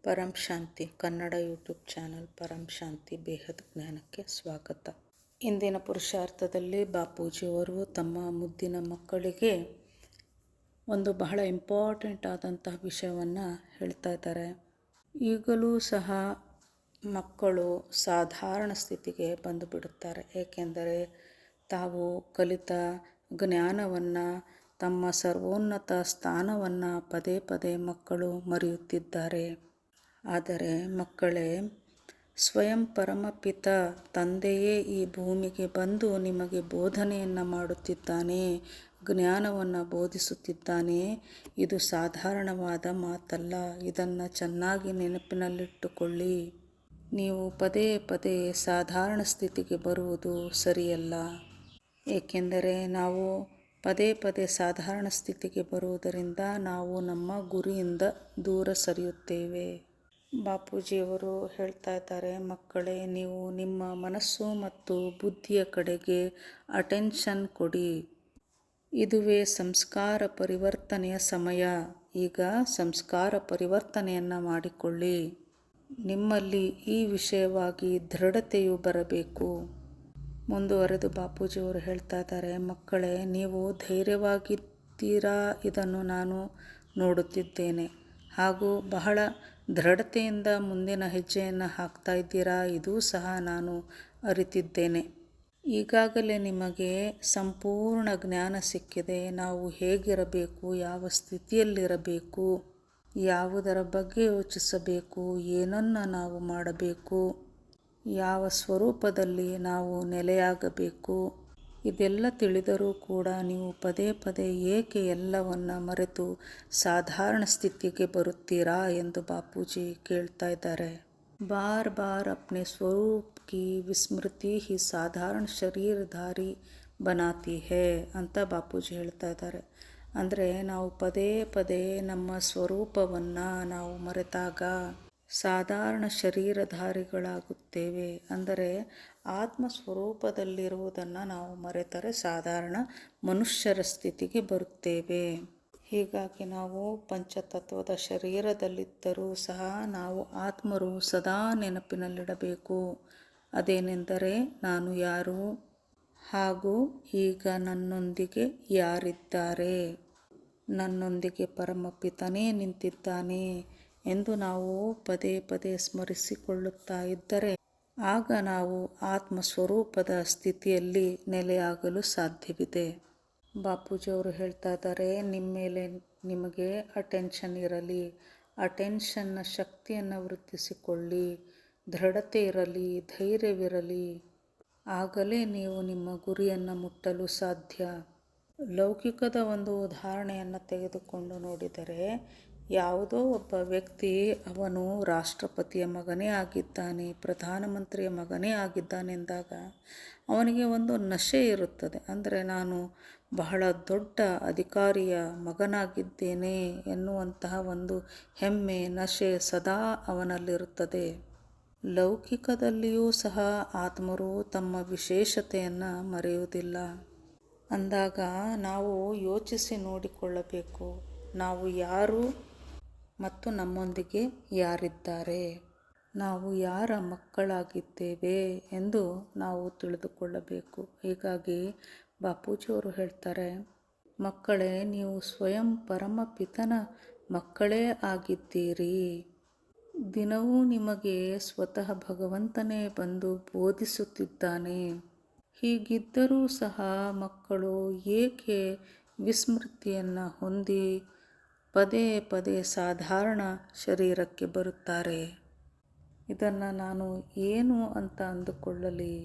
ಪರಂ ಶಾಂತಿ Kannada YouTube channel ಪರಂ ಶಾಂತಿ ಬೇಹದ್ ಜ್ಞಾನಕ್ಕೆ ಸ್ವಾಗತ. ಇಂದಿನ ಪುರುಷಾರ್ಥದಲ್ಲಿ ಬಾಪೂಜಿಯವರು ತಮ್ಮ ಮುದ್ದಿನ ಮಕ್ಕಳಿಗೆ ಒಂದು ಬಹಳ ಇಂಪಾರ್ಟೆಂಟ್ ಆದಂತಹ ವಿಷಯವನ್ನು ಹೇಳ್ತಾ ಇದ್ದಾರೆ. ಈಗಲೂ ಸಹ ಮಕ್ಕಳು ಸಾಧಾರಣ ಸ್ಥಿತಿಗೆ ಬಂದು ಬಿಡುತ್ತಾರೆ. ಏಕೆಂದರೆ ತಾವು ಕಲಿತ ಜ್ಞಾನವನ್ನು, ತಮ್ಮ ಸರ್ವೋನ್ನತ ಸ್ಥಾನವನ್ನು ಪದೇ ಪದೇ ಮಕ್ಕಳು ಮರೆಯುತ್ತಿದ್ದಾರೆ. ಆದರೆ ಮಕ್ಕಳೇ, ಸ್ವಯಂ ಪರಮಪಿತ ತಂದೆಯೇ ಈ ಭೂಮಿಗೆ ಬಂದು ನಿಮಗೆ ಬೋಧನೆಯನ್ನು ಮಾಡುತ್ತಿದ್ದಾನೆ, ಜ್ಞಾನವನ್ನು ಬೋಧಿಸುತ್ತಿದ್ದಾನೆ. ಇದು ಸಾಧಾರಣವಾದ ಮಾತಲ್ಲ. ಇದನ್ನು ಚೆನ್ನಾಗಿ ನೆನಪಿನಲ್ಲಿಟ್ಟುಕೊಳ್ಳಿ. ನೀವು ಪದೇ ಪದೇ ಸಾಧಾರಣ ಸ್ಥಿತಿಗೆ ಬರುವುದು ಸರಿಯಲ್ಲ. ಏಕೆಂದರೆ ನಾವು ಪದೇ ಪದೇ ಸಾಧಾರಣ ಸ್ಥಿತಿಗೆ ಬರುವುದರಿಂದ ನಾವು ನಮ್ಮ ಗುರಿಯಿಂದ ದೂರ ಸರಿಯುತ್ತೇವೆ. ಬಾಪೂಜಿಯವರು ಹೇಳ್ತಾ ಇದ್ದಾರೆ, ಮಕ್ಕಳೇ, ನೀವು ನಿಮ್ಮ ಮನಸ್ಸು ಮತ್ತು ಬುದ್ಧಿಯ ಕಡೆಗೆ ಅಟೆನ್ಷನ್ ಕೊಡಿ. ಇದುವೇ ಸಂಸ್ಕಾರ ಪರಿವರ್ತನೆಯ ಸಮಯ. ಈಗ ಸಂಸ್ಕಾರ ಪರಿವರ್ತನೆಯನ್ನು ಮಾಡಿಕೊಳ್ಳಿ. ನಿಮ್ಮಲ್ಲಿ ಈ ವಿಷಯವಾಗಿ ದೃಢತೆಯು ಬರಬೇಕು. ಮುಂದುವರೆದು ಬಾಪೂಜಿಯವರು ಹೇಳ್ತಾ ಇದ್ದಾರೆ, ಮಕ್ಕಳೇ, ನೀವು ಧೈರ್ಯವಾಗಿದ್ದೀರಾ, ಇದನ್ನು ನಾನು ನೋಡುತ್ತಿದ್ದೇನೆ. ಹಾಗೂ ಬಹಳ ದೃಢತೆಯಿಂದ ಮುಂದಿನ ಹೆಜ್ಜೆಯನ್ನು ಹಾಕ್ತಾ ಇದ್ದೀರಾ, ಇದೂ ಸಹ ನಾನು ಅರಿತಿದ್ದೇನೆ. ಈಗಾಗಲೇ ನಿಮಗೆ ಸಂಪೂರ್ಣ ಜ್ಞಾನ ಸಿಕ್ಕಿದೆ. ನಾವು ಹೇಗಿರಬೇಕು, ಯಾವ ಸ್ಥಿತಿಯಲ್ಲಿರಬೇಕು, ಯಾವುದರ ಬಗ್ಗೆ ಯೋಚಿಸಬೇಕು, ಏನನ್ನು ನಾವು ಮಾಡಬೇಕು, ಯಾವ ಸ್ವರೂಪದಲ್ಲಿ ನಾವು ನೆಲೆಯಾಗಬೇಕು, ಇದೆಲ್ಲ ತಿಳಿದರೂ ಕೂಡ ನೀವು ಪದೇ ಪದೇ ಏಕೆ ಎಲ್ಲವನ್ನು ಮರೆತು ಸಾಧಾರಣ ಸ್ಥಿತಿಗೆ ಬರುತ್ತೀರಾ ಎಂದು ಬಾಪೂಜಿ ಕೇಳ್ತಾ ಇದ್ದಾರೆ. ಬಾರ್ ಬಾರ್ ಅಪ್ನೆ ಸ್ವರೂಪ್ ಕಿ ವಿಸ್ಮೃತಿ ಹಿ ಸಾಧಾರಣ ಶರೀರಧಾರಿ ಬನಾತಿ ಹೇ ಅಂತ ಬಾಪೂಜಿ ಹೇಳ್ತಾ ಇದ್ದಾರೆ. ಅಂದರೆ ನಾವು ಪದೇ ಪದೇ ನಮ್ಮ ಸ್ವರೂಪವನ್ನು ನಾವು ಮರೆತಾಗ ಸಾಧಾರಣ ಶರೀರಧಾರಿಗಳಾಗುತ್ತೇವೆ. ಅಂದರೆ ಆತ್ಮ ಸ್ವರೂಪದಲ್ಲಿರುವುದನ್ನು ನಾವು ಮರೆತರೆ ಸಾಧಾರಣ ಮನುಷ್ಯರ ಸ್ಥಿತಿಗೆ ಬರುತ್ತೇವೆ. ಹೀಗಾಗಿ ನಾವು ಪಂಚತತ್ವದ ಶರೀರದಲ್ಲಿದ್ದರೂ ಸಹ ನಾವು ಆತ್ಮರು ಸದಾ ನೆನಪಿನಲ್ಲಿಡಬೇಕು. ಅದೇನೆಂದರೆ, ನಾನು ಯಾರು ಹಾಗೂ ಈಗ ನನ್ನೊಂದಿಗೆ ಯಾರಿದ್ದಾರೆ, ನನ್ನೊಂದಿಗೆ ಪರಮಪಿತನೇ ನಿಂತಿದ್ದಾನೆ ಎಂದು ನಾವು ಪದೇ ಪದೇ ಸ್ಮರಿಸಿಕೊಳ್ಳುತ್ತಾ ಇದ್ದರೆ ಆಗ ನಾವು ಆತ್ಮಸ್ವರೂಪದ ಸ್ಥಿತಿಯಲ್ಲಿ ನೆಲೆಯಾಗಲು ಸಾಧ್ಯವಿದೆ. ಬಾಪೂಜಿಯವರು ಹೇಳ್ತಾ ಇದ್ದಾರೆ, ನಿಮ್ಮ ಮೇಲೆ ನಿಮಗೆ ಅಟೆನ್ಷನ್ ಇರಲಿ, ಅಟೆನ್ಷನ್ನ ಶಕ್ತಿಯನ್ನು ವೃದ್ಧಿಸಿಕೊಳ್ಳಿ, ದೃಢತೆ ಇರಲಿ, ಧೈರ್ಯವಿರಲಿ. ಆಗಲೇ ನೀವು ನಿಮ್ಮ ಗುರಿಯನ್ನು ಮುಟ್ಟಲು ಸಾಧ್ಯ. ಲೌಕಿಕದ ಒಂದು ಉದಾಹರಣೆಯನ್ನು ತೆಗೆದುಕೊಂಡು ನೋಡಿದರೆ, ಯಾವುದೋ ಒಬ್ಬ ವ್ಯಕ್ತಿ ಅವನು ರಾಷ್ಟ್ರಪತಿಯ ಮಗನೇ ಆಗಿದ್ದಾನೆ, ಪ್ರಧಾನಮಂತ್ರಿಯ ಮಗನೇ ಆಗಿದ್ದಾನೆ ಎಂದಾಗ ಅವನಿಗೆ ಒಂದು ನಶೆ ಇರುತ್ತದೆ. ಅಂದರೆ ನಾನು ಬಹಳ ದೊಡ್ಡ ಅಧಿಕಾರಿಯ ಮಗನಾಗಿದ್ದೇನೆ ಎನ್ನುವಂತಹ ಒಂದು ಹೆಮ್ಮೆ, ನಶೆ ಸದಾ ಅವನಲ್ಲಿರುತ್ತದೆ. ಲೌಕಿಕದಲ್ಲಿಯೂ ಸಹ ಆತ್ಮರು ತಮ್ಮ ವಿಶೇಷತೆಯನ್ನು ಮರೆಯುವುದಿಲ್ಲ. ಅಂದಾಗ ನಾವು ಯೋಚಿಸಿ ನೋಡಿಕೊಳ್ಳಬೇಕು, ನಾವು ಯಾರು ಮತ್ತು ನಮ್ಮೊಂದಿಗೆ ಯಾರಿದ್ದಾರೆ, ನಾವು ಯಾರ ಮಕ್ಕಳಾಗಿದ್ದೇವೆ ಎಂದು ನಾವು ತಿಳಿದುಕೊಳ್ಳಬೇಕು. ಹೀಗಾಗಿ ಬಾಪೂಜಿಯವರು ಹೇಳ್ತಾರೆ, ಮಕ್ಕಳೇ, ನೀವು ಸ್ವಯಂ ಪರಮಪಿತನ ಮಕ್ಕಳೇ ಆಗಿದ್ದೀರಿ. ದಿನವೂ ನಿಮಗೆ ಸ್ವತಃ ಭಗವಂತನೇ ಬಂದು ಬೋಧಿಸುತ್ತಿದ್ದಾನೆ. ಹೀಗಿದ್ದರೂ ಸಹ ಮಕ್ಕಳು ಏಕೆ ವಿಸ್ಮೃತಿಯನ್ನು ಹೊಂದಿ ಪದೇ ಪದೇ ಸಾಧಾರಣ ಶರೀರಕ್ಕೆ ಬರುತ್ತಾರೆ? ಇದನ್ನು ನಾನು ಏನು ಅಂತ ಅಂದುಕೊಳ್ಳಲಿ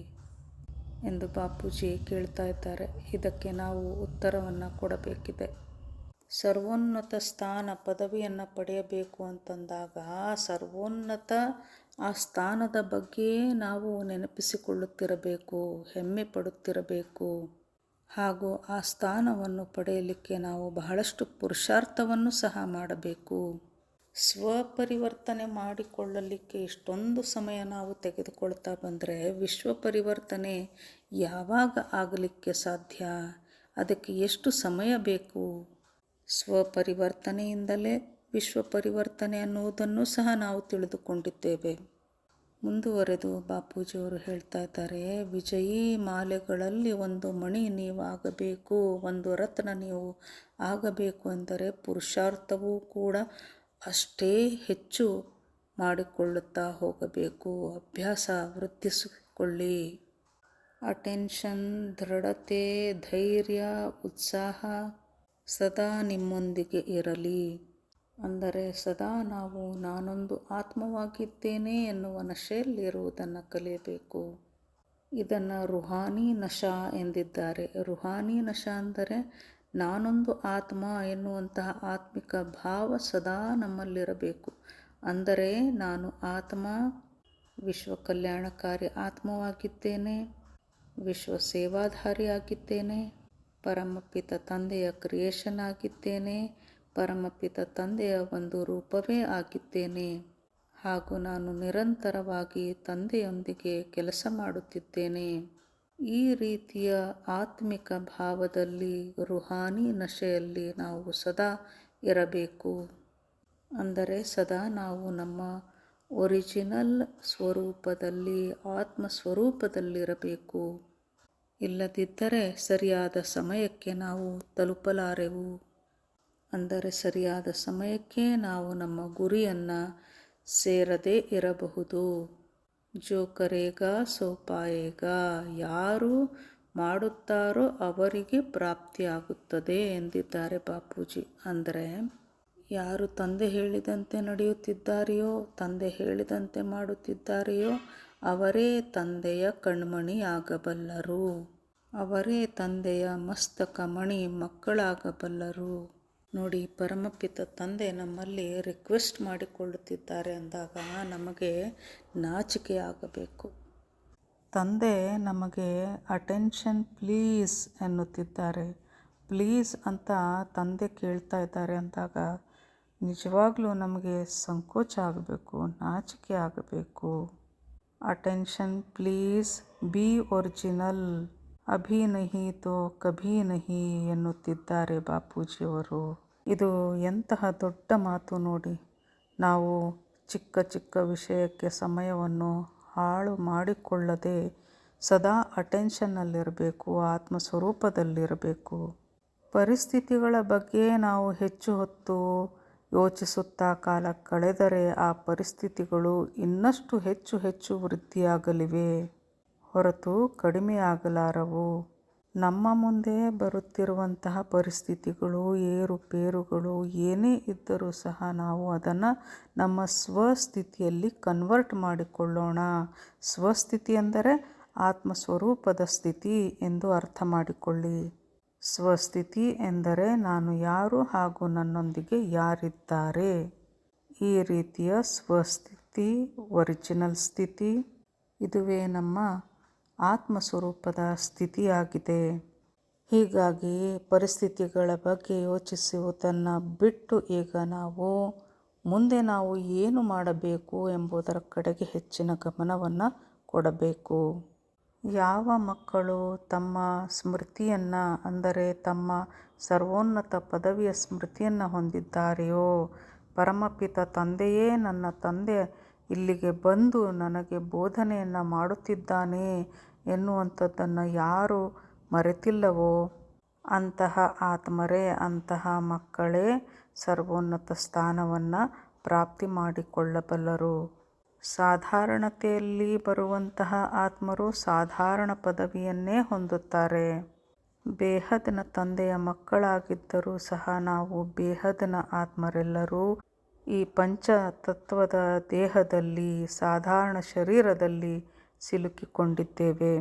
ಎಂದು ಬಾಪೂಜಿ ಕೇಳ್ತಾ ಇದ್ದಾರೆ. ಇದಕ್ಕೆ ನಾವು ಉತ್ತರವನ್ನು ಕೊಡಬೇಕಿದೆ. ಸರ್ವೋನ್ನತ ಸ್ಥಾನ ಪದವಿಯನ್ನು ಪಡೆಯಬೇಕು ಅಂತಂದಾಗ ಸರ್ವೋನ್ನತ ಆ ಸ್ಥಾನದ ಬಗ್ಗೆ ನಾವು ನೆನಪಿಸಿಕೊಳ್ಳುತ್ತಿರಬೇಕು, ಹೆಮ್ಮೆ ಪಡುತ್ತಿರಬೇಕು. ಹಾಗೂ ಆ ಸ್ಥಾನವನ್ನು ಪಡೆಯಲಿಕ್ಕೆ ನಾವು ಬಹಳಷ್ಟು ಪುರುಷಾರ್ಥವನ್ನು ಸಹ ಮಾಡಬೇಕು. ಸ್ವಪರಿವರ್ತನೆ ಮಾಡಿಕೊಳ್ಳಲಿಕ್ಕೆ ಇಷ್ಟೊಂದು ಸಮಯ ನಾವು ತೆಗೆದುಕೊಳ್ತಾ ಬಂದರೆ ವಿಶ್ವ ಪರಿವರ್ತನೆ ಯಾವಾಗ ಆಗಲಿಕ್ಕೆ ಸಾಧ್ಯ? ಅದಕ್ಕೆ ಎಷ್ಟು ಸಮಯ ಬೇಕು? ಸ್ವಪರಿವರ್ತನೆಯಿಂದಲೇ ವಿಶ್ವ ಪರಿವರ್ತನೆ ಅನ್ನುವುದನ್ನು ಸಹ ನಾವು ತಿಳಿದುಕೊಂಡಿದ್ದೇವೆ. ಮುಂದುವರೆದು ಬಾಪೂಜಿಯವರು ಹೇಳ್ತಾ ಇದ್ದಾರೆ, ವಿಜಯೀ ಮಾಲೆಗಳಲ್ಲಿ ಒಂದು ಮಣಿ ನೀವು ಆಗಬೇಕು, ಒಂದು ರತ್ನ ನೀವು ಆಗಬೇಕು ಎಂದರೆ ಪುರುಷಾರ್ಥವೂ ಕೂಡ ಅಷ್ಟೇ ಹೆಚ್ಚು ಮಾಡಿಕೊಳ್ಳುತ್ತಾ ಹೋಗಬೇಕು. ಅಭ್ಯಾಸ ವೃದ್ಧಿಸಿಕೊಳ್ಳಿ. ಅಟೆನ್ಷನ್, ದೃಢತೆ, ಧೈರ್ಯ, ಉತ್ಸಾಹ ಸದಾ ನಿಮ್ಮೊಂದಿಗೆ ಇರಲಿ. ಅಂದರೆ ಸದಾ ನಾವು ನಾನೊಂದು ಆತ್ಮವಾಗಿದ್ದೇನೆ ಎನ್ನುವ ನಶೆಯಲ್ಲಿರುವುದನ್ನು ಕಲಿಯಬೇಕು. ಇದನ್ನು ರುಹಾನಿ ನಶಾ ಎಂದಿದ್ದಾರೆ. ರುಹಾನಿ ನಶಾ ಅಂದರೆ ನಾನೊಂದು ಆತ್ಮ ಎನ್ನುವಂತಹ ಆತ್ಮಿಕ ಭಾವ ಸದಾ ನಮ್ಮಲ್ಲಿರಬೇಕು. ಅಂದರೆ ನಾನು ಆತ್ಮ, ವಿಶ್ವ ಕಲ್ಯಾಣಕಾರಿ ಆತ್ಮವಾಗಿದ್ದೇನೆ, ವಿಶ್ವ ಸೇವಾಧಾರಿಯಾಗಿದ್ದೇನೆ, ಪರಮಪಿತ ತಂದೆಯ ಕ್ರಿಯೇಷನ್ ಆಗಿದ್ದೇನೆ, ಪರಮಪಿತ ತಂದೆಯ ಒಂದು ರೂಪವೇ ಆಗಿದ್ದೇನೆ, ಹಾಗೂ ನಾನು ನಿರಂತರವಾಗಿ ತಂದೆಯೊಂದಿಗೆ ಕೆಲಸ ಮಾಡುತ್ತಿದ್ದೇನೆ. ಈ ರೀತಿಯ ಆತ್ಮಿಕ ಭಾವದಲ್ಲಿ, ರುಹಾನಿ ನಶೆಯಲ್ಲಿ ನಾವು ಸದಾ ಇರಬೇಕು. ಅಂದರೆ ಸದಾ ನಾವು ನಮ್ಮ ಒರಿಜಿನಲ್ ಸ್ವರೂಪದಲ್ಲಿ, ಆತ್ಮ ಸ್ವರೂಪದಲ್ಲಿರಬೇಕು. ಇಲ್ಲದಿದ್ದರೆ ಸರಿಯಾದ ಸಮಯಕ್ಕೆ ನಾವು ತಲುಪಲಾರೆವು. ಅಂದರೆ ಸರಿಯಾದ ಸಮಯಕ್ಕೆ ನಾವು ನಮ್ಮ ಗುರಿಯನ್ನು ಸೇರದೇ ಇರಬಹುದು. ಜೋ ಕರೇಗಾ ಸೋ ಪಾಯೇಗಾ, ಯಾರು ಮಾಡುತ್ತಾರೋ ಅವರಿಗೆ ಪ್ರಾಪ್ತಿಯಾಗುತ್ತದೆ ಎಂದಿದ್ದಾರೆ ಬಾಪೂಜಿ. ಅಂದರೆ ಯಾರು ತಂದೆ ಹೇಳಿದಂತೆ ನಡೆಯುತ್ತಿದ್ದಾರೆಯೋ, ತಂದೆ ಹೇಳಿದಂತೆ ಮಾಡುತ್ತಿದ್ದಾರೆಯೋ ಅವರೇ ತಂದೆಯ ಕಣ್ಮಣಿಯಾಗಬಲ್ಲರು, ಅವರೇ ತಂದೆಯ ಮಸ್ತಕ ಮಣಿ ಮಕ್ಕಳಾಗಬಲ್ಲರು. ನೋಡಿ, ಪರಮಪಿತ ತಂದೆ ನಮ್ಮಲ್ಲಿ ರಿಕ್ವೆಸ್ಟ್ ಮಾಡಿಕೊಳ್ಳುತ್ತಿದ್ದಾರೆ ಅಂದಾಗ ನಮಗೆ ನಾಚಿಕೆ ಆಗಬೇಕು. ತಂದೆ ನಮಗೆ ಅಟೆನ್ಷನ್ ಪ್ಲೀಸ್ ಎನ್ನುತ್ತಿದ್ದಾರೆ. ಪ್ಲೀಸ್ ಅಂತ ತಂದೆ ಕೇಳ್ತಾ ಇದ್ದಾರೆ ಅಂದಾಗ ನಿಜವಾಗ್ಲೂ ನಮಗೆ ಸಂಕೋಚ ಆಗಬೇಕು, ನಾಚಿಕೆ ಆಗಬೇಕು. Attention please, B original, Abhi ನಹಿ ತೋ ಕಭಿ ನಹಿ ಎನ್ನುತ್ತಿದ್ದಾರೆ ಬಾಪೂಜಿಯವರು. ಇದು ಎಂತಹ ದೊಡ್ಡ ಮಾತು ನೋಡಿ. ನಾವು ಚಿಕ್ಕ ಚಿಕ್ಕ ವಿಷಯಕ್ಕೆ ಸಮಯವನ್ನು ಹಾಳು ಮಾಡಿಕೊಳ್ಳದೆ ಸದಾ ಅಟೆನ್ಷನ್ನಲ್ಲಿರಬೇಕು, ಆತ್ಮಸ್ವರೂಪದಲ್ಲಿರಬೇಕು. ಪರಿಸ್ಥಿತಿಗಳ ಬಗ್ಗೆ ನಾವು ಹೆಚ್ಚು ಹೊತ್ತು ಯೋಚಿಸುತ್ತಾ ಕಾಲ ಕಳೆದರೆ ಆ ಪರಿಸ್ಥಿತಿಗಳು ಇನ್ನಷ್ಟು ಹೆಚ್ಚು ಹೆಚ್ಚು ವೃದ್ಧಿಯಾಗಲಿವೆ ಹೊರತು ಕಡಿಮೆಯಾಗಲಾರವು. ನಮ್ಮ ಮುಂದೆ ಬರುತ್ತಿರುವಂತಹ ಪರಿಸ್ಥಿತಿಗಳು, ಏರುಪೇರುಗಳು ಏನೇ ಇದ್ದರೂ ಸಹ ನಾವು ಅದನ್ನು ನಮ್ಮ ಸ್ವಸ್ಥಿತಿಯಲ್ಲಿ ಕನ್ವರ್ಟ್ ಮಾಡಿಕೊಳ್ಳೋಣ. ಸ್ವಸ್ಥಿತಿ ಎಂದರೆ ಆತ್ಮಸ್ವರೂಪದ ಸ್ಥಿತಿ ಎಂದು ಅರ್ಥ ಮಾಡಿಕೊಳ್ಳಿ. ಸ್ವಸ್ಥಿತಿ ಎಂದರೆ ನಾನು ಯಾರು ಹಾಗೂ ನನ್ನೊಂದಿಗೆ ಯಾರಿದ್ದಾರೆ. ಈ ರೀತಿಯ ಸ್ವಸ್ಥಿತಿ, ಒರಿಜಿನಲ್ ಸ್ಥಿತಿ, ಇದುವೇ ನಮ್ಮ ಆತ್ಮಸ್ವರೂಪದ ಸ್ಥಿತಿಯಾಗಿದೆ. ಹೀಗಾಗಿ ಪರಿಸ್ಥಿತಿಗಳ ಬಗ್ಗೆ ಯೋಚಿಸುವುದನ್ನು ಬಿಟ್ಟು ಈಗ ನಾವು ಮುಂದೆ ನಾವು ಏನು ಮಾಡಬೇಕು ಎಂಬುದರ ಕಡೆಗೆ ಹೆಚ್ಚಿನ ಗಮನವನ್ನು ಕೊಡಬೇಕು. ಯಾವ ಮಕ್ಕಳು ತಮ್ಮ ಸ್ಮೃತಿಯನ್ನು, ಅಂದರೆ ತಮ್ಮ ಸರ್ವೋನ್ನತ ಪದವಿಯ ಸ್ಮೃತಿಯನ್ನು ಹೊಂದಿದ್ದಾರೆಯೋ, ಪರಮಪಿತ ತಂದೆಯೇ ನನ್ನ ತಂದೆ ಇಲ್ಲಿಗೆ ಬಂದು ನನಗೆ ಬೋಧನೆಯನ್ನು ಮಾಡುತ್ತಿದ್ದಾನೆ ಎನ್ನುವಂಥದ್ದನ್ನು ಯಾರು ಮರೆತಿಲ್ಲವೋ ಅಂತಹ ಆತ್ಮರೇ, ಅಂತಹ ಮಕ್ಕಳೇ ಸರ್ವೋನ್ನತ ಸ್ಥಾನವನ್ನು ಪ್ರಾಪ್ತಿ ಮಾಡಿಕೊಳ್ಳಬಲ್ಲರು. ಸಾಧಾರಣತೆಯಲ್ಲಿ ಬರುವಂತಹ ಆತ್ಮರು ಸಾಧಾರಣ ಪದವಿಯನ್ನೇ ಹೊಂದುತ್ತಾರೆ. ಬೇಹದ್ನ ತಂದೆಯ ಮಕ್ಕಳಾಗಿದ್ದರೂ ಸಹ ನಾವು ಬೇಹದ್ನ ಆತ್ಮರೆಲ್ಲರೂ ಈ ಪಂಚತತ್ವದ ದೇಹದಲ್ಲಿ, ಸಾಧಾರಣ ಶರೀರದಲ್ಲಿ ಸಿಲುಕಿಕೊಂಡಿದ್ದೇವೆ.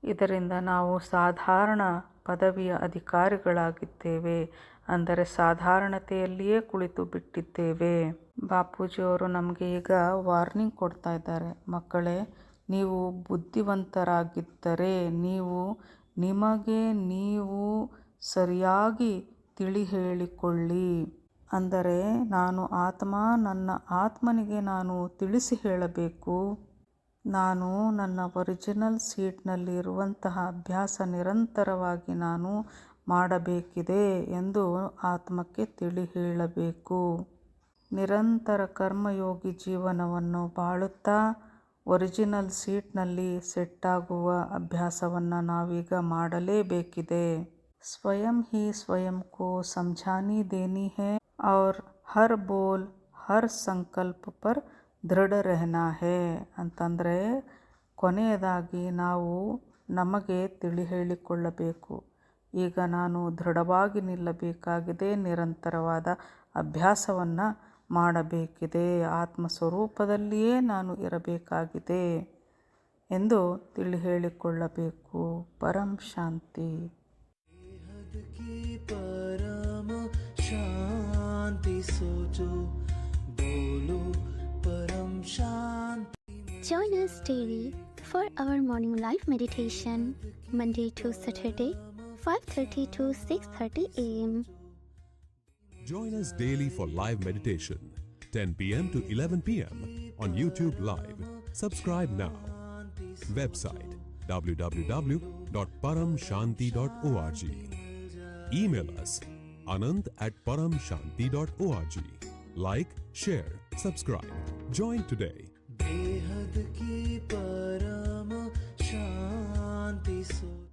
ಇದರಿಂದ ನಾವು ಸಾಧಾರಣ ಪದವಿಯ ಅಧಿಕಾರಿಗಳಾಗಿದ್ದೇವೆ. ಅಂದರೆ ಸಾಧಾರಣತೆಯಲ್ಲಿಯೇ ಕುಳಿತು ಬಿಟ್ಟಿದ್ದೇವೆ. ಬಾಪೂಜಿಯವರು ನಮಗೆ ಈಗ ವಾರ್ನಿಂಗ್ ಕೊಡ್ತಾ ಇದ್ದಾರೆ. ಮಕ್ಕಳೇ, ನೀವು ಬುದ್ಧಿವಂತರಾಗಿದ್ದರೆ ನೀವು ನಿಮಗೆ ನೀವು ಸರಿಯಾಗಿ ತಿಳಿ ಹೇಳಿಕೊಳ್ಳಿ. ಅಂದರೆ ನಾನು ಆತ್ಮ, ನನ್ನ ಆತ್ಮನಿಗೆ ನಾನು ತಿಳಿಸಿ ಹೇಳಬೇಕು. ನಾನು ನನ್ನ ಒರಿಜಿನಲ್ ಸೀಟ್ನಲ್ಲಿ ಇರುವಂತಹ ಅಭ್ಯಾಸ ನಿರಂತರವಾಗಿ ನಾನು ಮಾಡಬೇಕಿದೆ ಎಂದು ಆತ್ಮಕ್ಕೆ ತಿಳಿ ಹೇಳಬೇಕು. ನಿರಂತರ ಕರ್ಮಯೋಗಿ ಜೀವನವನ್ನು ಬಾಳುತ್ತಾ ಒರಿಜಿನಲ್ ಸೀಟ್ನಲ್ಲಿ ಸೆಟ್ಟಾಗುವ ಅಭ್ಯಾಸವನ್ನು ನಾವೀಗ ಮಾಡಲೇಬೇಕಿದೆ. ಸ್ವಯಂ ಹಿ ಸ್ವಯಂ ಕೋ ಸಮझानी देनी है और हर बोल हर संकल्प पर ದೃಢ रहना है ಅಂತಂದರೆ ಕೊನೆಯದಾಗಿ ನಾವು ನಮಗೆ ತಿಳಿ ಹೇಳಿಕೊಳ್ಳಬೇಕು. ಈಗ ನಾನು ದೃಢವಾಗಿ ನಿಲ್ಲಬೇಕಾಗಿದೆ, ನಿರಂತರವಾದ ಅಭ್ಯಾಸವನ್ನು ಮಾಡಬೇಕಿದೆ, ಆತ್ಮಸ್ವರೂಪದಲ್ಲಿಯೇ ನಾನು ಇರಬೇಕಾಗಿದೆ ಎಂದು ತಿಳಿ ಹೇಳಿಕೊಳ್ಳಬೇಕು. ಪರಂ ಶಾಂತಿ. परम शांति सोचो बोलो परम शांति. Join us daily for our morning live meditation, Monday to Saturday, 5:30 to 6:30 a.m. Join us daily for live meditation, 10 p.m. to 11 p.m. on YouTube Live. Subscribe now. Website www.paramshanti.org. Email us anand@paramshanti.org. Like, share, subscribe. Join today. बेहद की परम शांति सोचो.